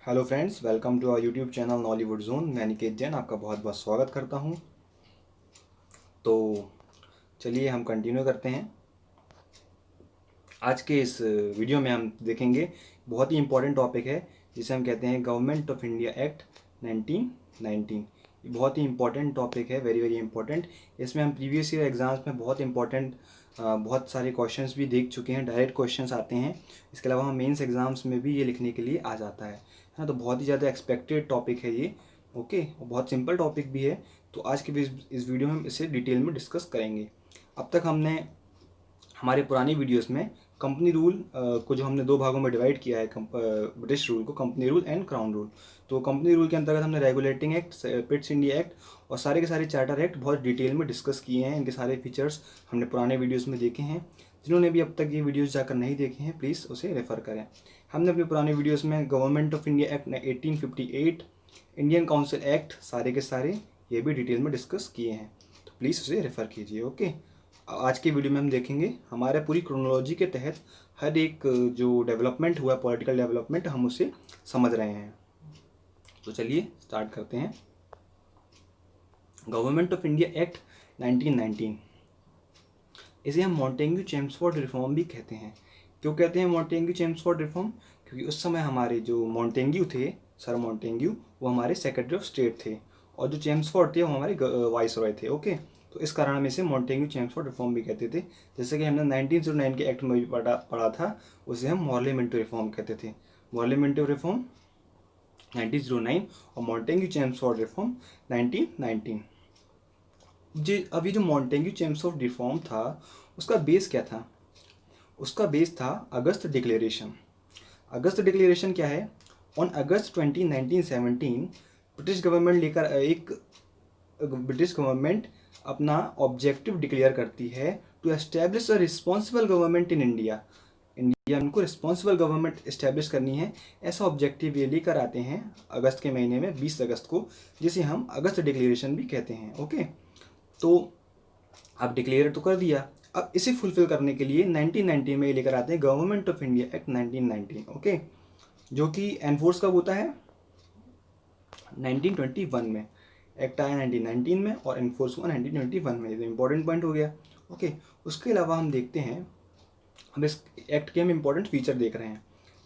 Hello friends, welcome to our YouTube channel Nollywood zone. मैं निकेत जैन आपका बहुत बहुत स्वागत करता हूं। तो चलिए हम कंटिन्यू करते हैं। आज के इस वीडियो में हम देखेंगे बहुत ही इम्पोर्टेंट टॉपिक है जिसे हम कहते हैं गवर्नमेंट ऑफ इंडिया एक्ट 1919। ये बहुत ही इम्पोर्टेंट टॉपिक है, वेरी वेरी इंपॉर्टेंट। इसमें हम प्रीवियस ईयर एग्जाम्स में बहुत इंपॉर्टेंट बहुत सारे क्वेश्चंस भी देख चुके हैं, डायरेक्ट क्वेश्चंस आते हैं। इसके अलावा हम मेंस एग्जाम्स में भी ये लिखने के लिए आ जाता है ना। तो बहुत ही ज़्यादा एक्सपेक्टेड टॉपिक है ये। ओके, और बहुत सिंपल टॉपिक भी है। तो आज के इस वीडियो में हम इसे डिटेल में डिस्कस करेंगे। अब तक हमने हमारे पुरानी वीडियोस में कंपनी रूल को जो हमने दो भागों में डिवाइड किया है, ब्रिटिश रूल को company rule and crown rule. तो कंपनी रूल के अंतर्गत हमने regulating act, Pitt's India act और सारे के सारे चार्टर एक्ट बहुत डिटेल में डिस्कस किए हैं। इनके सारे फीचर्स हमने पुराने वीडियोस में देखे हैं। जिन्होंने भी अब तक ये वीडियोस जाकर नहीं देखे हैं, प्लीज़ उसे रेफ़र करें। हमने अपने पुराने वीडियोस में government of India act 1858, Indian council act, सारे के सारे ये भी डिटेल में डिस्कस किए हैं। तो प्लीज़ उसे रेफ़र कीजिए। ओके, आज के वीडियो में हम देखेंगे हमारे पूरी क्रोनोलॉजी के तहत हर एक जो डेवलपमेंट हुआ, पॉलिटिकल डेवलपमेंट, हम उसे समझ रहे हैं। तो चलिए स्टार्ट करते हैं। गवर्नमेंट ऑफ इंडिया एक्ट 1919, इसे हम मॉन्टेग्यू चेम्सफोर्ड रिफॉर्म भी कहते हैं। क्यों कहते हैं मॉन्टेग्यू चेम्सफोर्ड रिफॉर्म? क्योंकि उस समय हमारे जो मॉन्टेग्यू थे, सर मॉन्टेग्यू, वो हमारे सेक्रेटरी ऑफ स्टेट थे और जो चेम्सफोर्ड थे वो हमारे वाइसरॉय थे। ओके, तो इस कारण हम इसे मॉन्टेग्यू चेम्सफोर्ड रिफॉर्म भी कहते थे। जैसे कि हमने 1909 के एक्ट में भी पढ़ा था, उसे हम मॉर्लेमेंटो रिफॉर्म कहते थे। मॉर्लेमेंटो रिफॉर्म 1909 और मॉन्टेग्यू चेम्सफोर्ड रिफॉर्म 1919। जी, अभी जो मॉन्टेग्यू चेम्सफोर्ड रिफॉर्म था उसका बेस क्या था? उसका बेस था अगस्त डिक्लेरेशन। अगस्त डिक्लेरेशन क्या है? ऑन अगस्त 20, 1917 ब्रिटिश गवर्नमेंट अपना ऑब्जेक्टिव डिक्लेयर करती है to establish a responsible government in India. India में उनको रिस्पॉन्सिबल गवर्नमेंट इस्टेब्लिश करनी है, ऐसा ऑब्जेक्टिव ये लेकर आते हैं अगस्त के महीने में, 20 अगस्त को, जिसे हम अगस्त डिक्लेरेशन भी कहते हैं। ओके, तो अब डिक्लेयर तो कर दिया, अब इसे फुलफिल करने के लिए 1919 में ये लेकर आते हैं government of India act 1919। Okay, जो कि एनफोर्स कब होता है? 1921 में। एक्ट आया 1919 में और एनफोर्स हुआ 1921 में। ये तो इंपॉर्टेंट पॉइंट हो गया। ओके, उसके अलावा हम देखते हैं, हम इस एक्ट के हम इम्पोर्टेंट फीचर देख रहे हैं।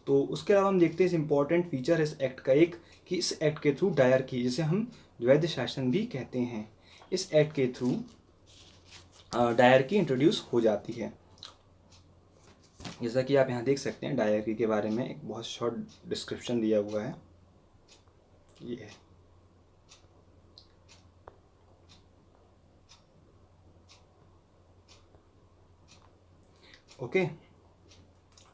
तो उसके अलावा हम देखते हैं इस इम्पोर्टेंट फीचर इस एक्ट का एक, कि इस एक्ट के थ्रू डायरकी, जिसे हम द्वैध शासन भी कहते हैं, इस एक्ट के थ्रू डायरकी इंट्रोड्यूस हो जाती है। जैसा कि आप यहाँ देख सकते हैं, डायरकी के बारे में एक बहुत शॉर्ट डिस्क्रिप्शन दिया हुआ है, ये है। ओके,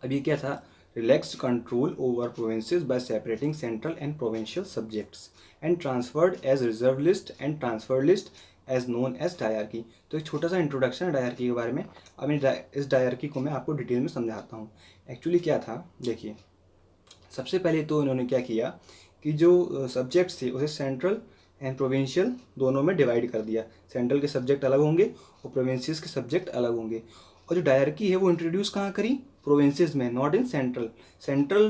अब ये क्या था? Relax control over provinces by separating central and provincial subjects and transferred as reserve list and transfer list as known as dyarchy. तो एक छोटा सा इंट्रोडक्शन है डायरकी के बारे में। अब इस डायरकी को मैं आपको डिटेल में समझाता हूँ। एक्चुअली क्या था, देखिए, सबसे पहले तो इन्होंने क्या किया कि जो सब्जेक्ट्स थे उसे सेंट्रल एंड प्रोविंशियल दोनों में डिवाइड कर दिया। सेंट्रल के सब्जेक्ट अलग होंगे और प्रोविंसेस के सब्जेक्ट अलग होंगे। और जो डायरकी है वो इंट्रोड्यूस कहाँ करी? प्रोविंसेस में, नॉट इन सेंट्रल। सेंट्रल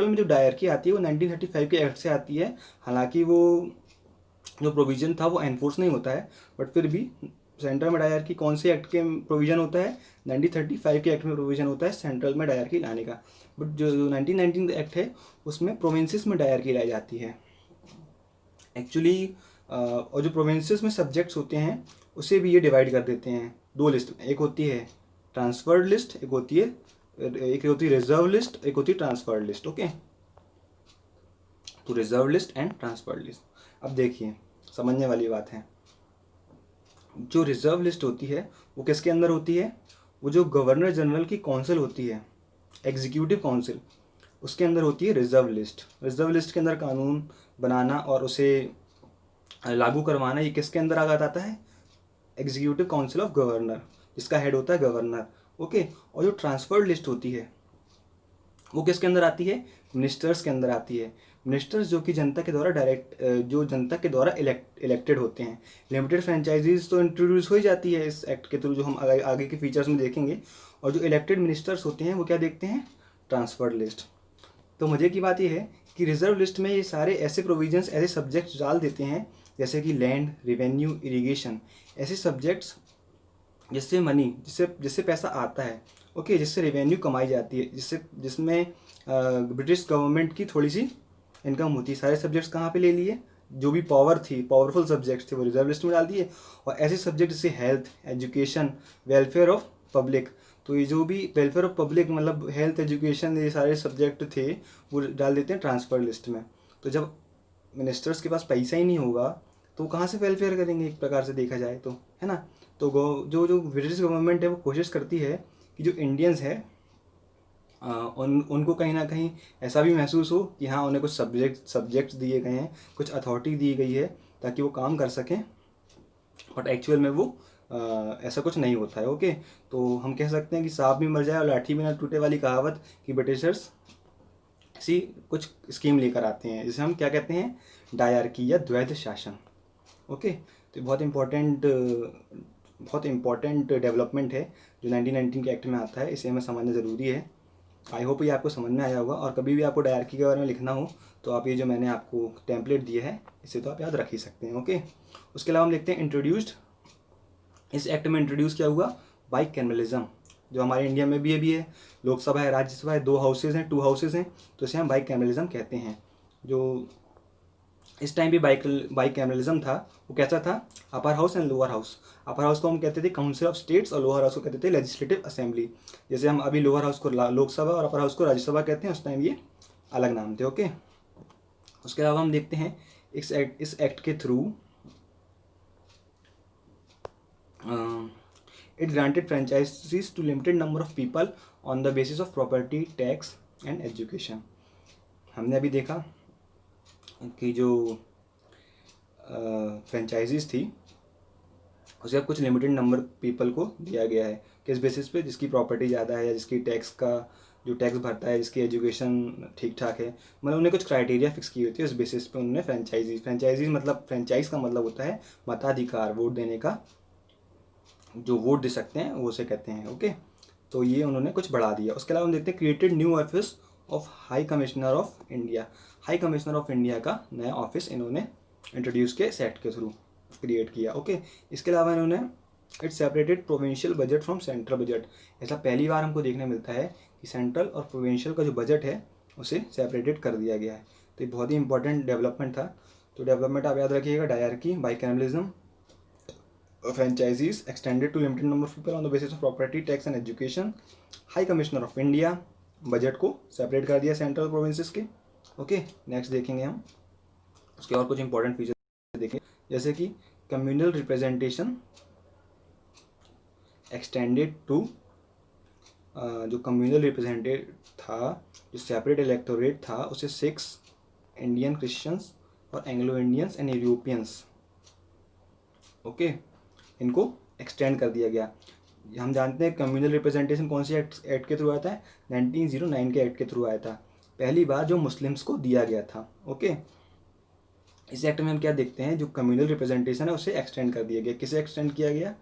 में जो डायरकी आती है वो 1935 के एक्ट से आती है। हालांकि वो जो प्रोविज़न था वो एनफोर्स नहीं होता है, बट फिर भी सेंट्रल में डायरकी कौन से एक्ट के प्रोविज़न होता है? 1935 के एक्ट में प्रोविज़न होता है सेंट्रल में डायरकी लाने का। बट जो 1919 एक्ट है उसमें प्रोविंसेस में डायरकी लाई जाती है एक्चुअली। और जो प्रोविंसेस में सब्जेक्ट्स होते हैं उसे भी ये डिवाइड कर देते हैं दो लिस्ट में। एक होती है ट्रांसफर्ड लिस्ट, एक होती है रिजर्व लिस्ट, एक होती है ट्रांसफर्ड लिस्ट। ओके, तो reserve list and transferred list. अब देखिए, समझने वाली बात है। जो रिजर्व लिस्ट होती है वो किसके अंदर होती है? वो जो गवर्नर जनरल की काउंसिल होती है, एग्जीक्यूटिव काउंसिल, उसके अंदर होती है रिजर्व लिस्ट। रिजर्व लिस्ट के अंदर कानून बनाना और उसे लागू करवाना, ये किसके अंदर आ जाता है? एग्जीक्यूटिव काउंसिल ऑफ गवर्नर, जिसका हेड होता है गवर्नर। ओके, और जो ट्रांसफर्ड लिस्ट होती है वो किसके अंदर आती है? मिनिस्टर्स के अंदर आती है। मिनिस्टर्स जो कि जनता के द्वारा जो जनता के द्वारा इलेक्टेड होते हैं। लिमिटेड फ्रेंचाइजीज तो इंट्रोड्यूस हो ही जाती है इस एक्ट के थ्रू, जो हम आगे के फीचर्स में देखेंगे। और जो इलेक्टेड मिनिस्टर्स होते हैं वो क्या देखते हैं? Transferred list. तो मज़े की बात यह है कि रिजर्व लिस्ट में ये सारे ऐसे प्रोविजंस, ऐसे सब्जेक्ट्स डाल देते हैं जैसे कि लैंड, रेवेन्यू, इरिगेशन, ऐसे सब्जेक्ट्स जिससे मनी, जिससे पैसा आता है, ओके, जिससे रेवेन्यू कमाई जाती है, जिसमें ब्रिटिश गवर्नमेंट की थोड़ी सी इनकम होती है। सारे सब्जेक्ट्स कहाँ पे ले लिए, जो भी पावरफुल सब्जेक्ट्स थे वो रिजर्व लिस्ट में डाल दिए, और ऐसे सब्जेक्ट जैसे health, education, welfare of public, तो ये जो भी वेलफेयर ऑफ पब्लिक मतलब हेल्थ, एजुकेशन, ये सारे सब्जेक्ट थे वो डाल देते हैं ट्रांसफर लिस्ट में। तो जब मिनिस्टर्स के पास पैसा ही नहीं होगा तो कहाँ से वेलफेयर करेंगे, एक प्रकार से देखा जाए तो, है ना। तो जो जो ब्रिटिश गवर्नमेंट है वो कोशिश करती है कि जो इंडियंस है उनको कहीं ना कहीं ऐसा भी महसूस हो कि हाँ उन्हें कुछ सब्जेक्ट्स दिए गए हैं, कुछ अथॉरिटी दी गई है ताकि वो काम कर सकें, बट एक्चुअल में वो ऐसा कुछ नहीं होता है। ओके, तो हम कह सकते हैं कि सांप भी मर जाए और लाठी भी ना टूटे वाली कहावत कि ब्रिटिशर्स ऐसी कुछ स्कीम लेकर आते हैं जिसे हम क्या कहते हैं, डायरकी या द्वैध शासन। ओके, तो बहुत इम्पॉर्टेंट डेवलपमेंट है जो 1919 के एक्ट में आता है, इसे हमें समझना ज़रूरी है। आई होप ये आपको समझ में आया होगा, और कभी भी आपको डायरकी के बारे में लिखना हो तो आप ये जो मैंने आपको टेम्पलेट दिया है इसे तो आप याद रख ही सकते हैं। ओके, उसके अलावा हम देखते हैं इंट्रोड्यूस्ड, इस एक्ट में इंट्रोड्यूस क्या हुआ, बाइकैमरलिज्म, जो हमारे इंडिया में भी है, लोकसभा है, राज्यसभा है, 2 हाउसेज हैं, 2 हाउसेज हैं, तो इसे हम बाइकैमरलिज्म कहते हैं। जो इस टाइम भी बाइकैमरलिज्म था वो कैसा था, upper house and lower house. Upper house को हम कहते थे काउंसिल ऑफ स्टेट्स और लोअर हाउस को कहते थे लेजिस्लेटिव असेंबली। जैसे हम अभी लोअर हाउस को लोकसभा और अपर हाउस को राज्यसभा कहते हैं, उस टाइम ये अलग नाम थे। ओके, उसके अलावा हम देखते हैं इस एक्ट के through it granted franchises to limited number of people on the basis of property, tax and education. हमने अभी देखा कि जो फ्रेंचाइजीज थी उसे अब कुछ लिमिटेड नंबर पीपल को दिया गया है, किस बेसिस पे, जिसकी प्रॉपर्टी ज़्यादा है या जिसकी टैक्स का जो टैक्स भरता है, जिसकी एजुकेशन ठीक ठाक है, मतलब उन्हें कुछ क्राइटेरिया फिक्स की होती है, उस बेसिस पे उन्होंने फ्रेंचाइजीज मतलब फ्रेंचाइज का मतलब होता है मताधिकार, वोट देने का, जो वोट दे सकते हैं वो उसे कहते हैं। ओके, तो ये उन्होंने कुछ बढ़ा दिया। उसके अलावा हम देखते हैं created new office of high commissioner of India. High commissioner of India का नया ऑफिस इन्होंने इंट्रोड्यूस किया, इस एक्ट के थ्रू क्रिएट किया। ओके, इसके अलावा इन्होंने it separated provincial budget from central budget. ऐसा पहली बार हमको देखने मिलता है कि सेंट्रल और प्रोविंशियल का जो बजट है उसे सेपरेटेड कर दिया गया है। तो ये बहुत ही इंपॉर्टेंट डेवलपमेंट था। तो डेवलपमेंट आप याद रखिएगा, dyarchy, bicameralism, franchisees extended to limited number of people on the basis of property, tax and education, high commissioner of India, budget को सेपरेट कर दिया सेंट्रल प्रोविंसेस के। ओके, नेक्स्ट देखेंगे हम उसके और कुछ इंपॉर्टेंट फीचर देखेंगे, जैसे कि कम्युनल रिप्रेजेंटेशन एक्सटेंडेड टू, जो कम्युनल रिप्रेजेंटेटिव था, जो सेपरेट इलेक्टोरेट था, उसे 6 इंडियन क्रिश्चियंस और Anglo Indians and Europeans, okay, इनको एक्सटेंड कर दिया गया। हम जानते हैं कम्युनल रिप्रेजेंटेशन कौन सी एक्ट के थ्रू आता है, 1909 के एक्ट के थ्रू आया था पहली बार, जो मुस्लिम्स को दिया गया था। ओके, इस एक्ट में हम क्या देखते हैं, जो कम्युनल रिप्रेजेंटेशन है उसे एक्सटेंड कर दिया गया। किसे एक्सटेंड किया गया,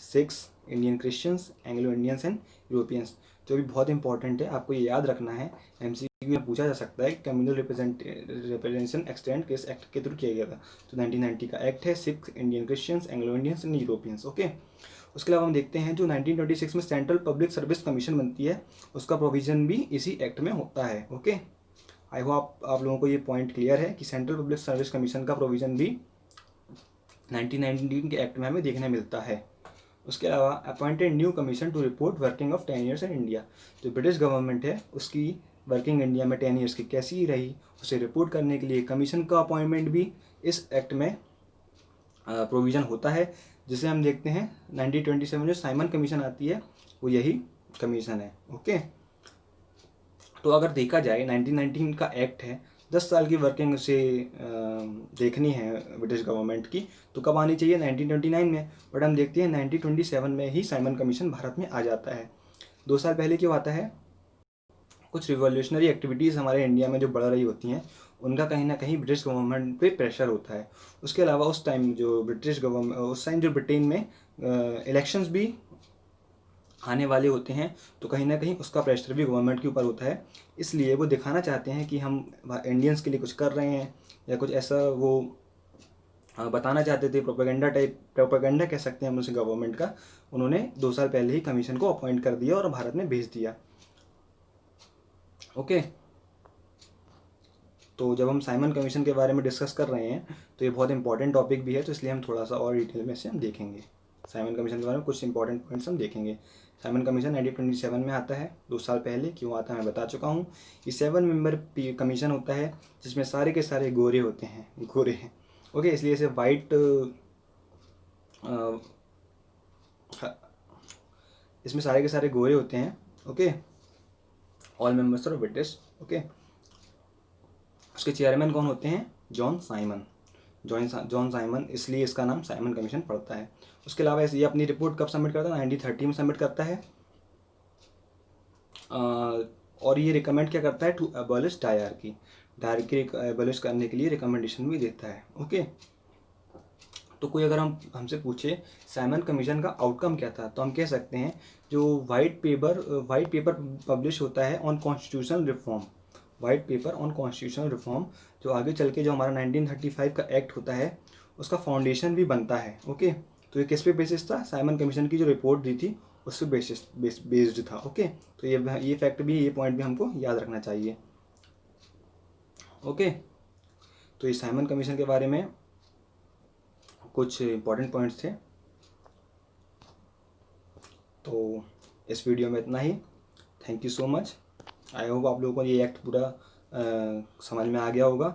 6 Indian Christians, Anglo Indians and Europeans, जो भी बहुत इंपॉर्टेंट है, आपको ये याद रखना है, MCQ में पूछा जा सकता है कम्युनल रिप्रेजेंटेशन एक्सटेंड किस एक्ट के थ्रू किया गया था। तो 1990 का एक्ट है, 6 Indian Christians, Anglo Indians and Europeans. Okay, उसके अलावा हम देखते हैं जो 1926 में सेंट्रल पब्लिक सर्विस कमीशन बनती है, उसका प्रोविजन भी इसी एक्ट में होता है। ओके, आई होप आप लोगों को ये पॉइंट क्लियर है कि सेंट्रल पब्लिक सर्विस कमीशन का प्रोविजन भी 1919 के एक्ट में हमें देखने मिलता है। उसके अलावा appointed new commission to report working of 10 years in India, जो ब्रिटिश गवर्नमेंट है उसकी वर्किंग इंडिया में 10 ईयर्स की कैसी रही उसे रिपोर्ट करने के लिए कमीशन का अपॉइंटमेंट भी इस एक्ट में प्रोविज़न होता है, जिसे हम देखते हैं 1927 में जो साइमन कमीशन आती है वो यही कमीशन है। ओके, तो अगर देखा जाए 1919 का एक्ट है, 10 साल की वर्किंग से देखनी है ब्रिटिश गवर्नमेंट की, तो कब आनी चाहिए, 1929 में, बट हम देखते हैं 1927 में ही साइमन कमीशन भारत में आ जाता है। 2 साल पहले क्यों आता है, कुछ रिवॉल्यूशनरी एक्टिविटीज़ हमारे इंडिया में जो बढ़ रही होती हैं उनका कहीं ना कहीं ब्रिटिश गवर्नमेंट पे प्रेशर होता है। उसके अलावा उस टाइम जो ब्रिटेन में इलेक्शंस भी आने वाले होते हैं, तो कहीं ना कहीं उसका प्रेशर भी गवर्नमेंट के ऊपर होता है। इसलिए वो दिखाना चाहते हैं कि हम इंडियंस के लिए कुछ कर रहे हैं, या कुछ ऐसा वो बताना चाहते थे, प्रोपेगेंडा कह सकते हैं हम उसे गवर्नमेंट का। उन्होंने 2 साल पहले ही कमीशन को अपॉइंट कर दिया और भारत में भेज दिया। ओके, तो जब हम साइमन कमीशन के बारे में डिस्कस कर रहे हैं तो ये बहुत इंपॉर्टेंट टॉपिक भी है, तो इसलिए हम थोड़ा सा और डिटेल में से हम देखेंगे। साइमन कमीशन के बारे में कुछ इंपॉर्टेंट पॉइंट्स हम देखेंगे। साइमन कमीशन 1927 में आता है, 2 साल पहले। क्यों आता है मैं बता चुका हूँ। ये 7 मेंबर कमीशन होता है जिसमें सारे के सारे गोरे होते हैं, गोरे हैं। ओके, इसलिए इसे वाइट, इसमें सारे के सारे गोरे होते हैं। Okay, all members are British. Okay, उसके चेयरमैन कौन होते हैं? John Simon. जॉन साइमन, इसलिए इसका नाम साइमन कमीशन पड़ता है। उसके अलावा ये अपनी रिपोर्ट कब सबमिट करता है? 1930 में सबमिट करता है। और ये रिकमेंड क्या करता है? To abolish dyarchy. Dyarchy abolish करने के लिए रिकमेंडेशन भी देता है। ओके, तो कोई अगर हमसे पूछे साइमन कमीशन का आउटकम क्या था, तो हम कह सकते हैं जो वाइट पेपर पब्लिश होता है on constitutional reform, white paper on constitutional reform, जो आगे चल के जो हमारा 1935 का एक्ट होता है उसका फाउंडेशन भी बनता है। ओके, तो ये किस पे बेसिस था? साइमन कमीशन की जो रिपोर्ट दी थी उस पर बेस्ड था। ओके, तो ये फैक्ट भी, ये पॉइंट भी हमको याद रखना चाहिए। ओके, तो ये साइमन कमीशन के बारे में कुछ इंपॉर्टेंट पॉइंट्स थे। तो इस वीडियो में इतना ही। Thank you so much. I hope आप लोगों को ये एक्ट पूरा समझ में आ गया होगा।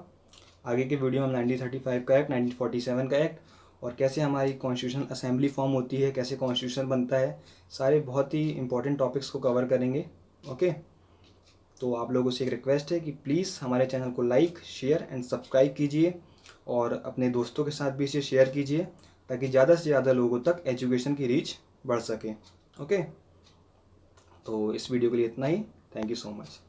आगे के वीडियो में 1935 का एक्ट, 1947 का एक्ट, और कैसे हमारी कॉन्स्टिट्यूशन असेंबली फॉर्म होती है, कैसे कॉन्स्टिट्यूशन बनता है, सारे बहुत ही इंपॉर्टेंट टॉपिक्स को कवर करेंगे। ओके, तो आप लोगों से एक रिक्वेस्ट है कि प्लीज़ हमारे चैनल को लाइक, शेयर एंड सब्सक्राइब कीजिए, और अपने दोस्तों के साथ भी इसे शेयर कीजिए ताकि ज़्यादा से ज़्यादा लोगों तक एजुकेशन की रीच बढ़ सके। ओके, तो इस वीडियो के लिए इतना ही। Thank you so much.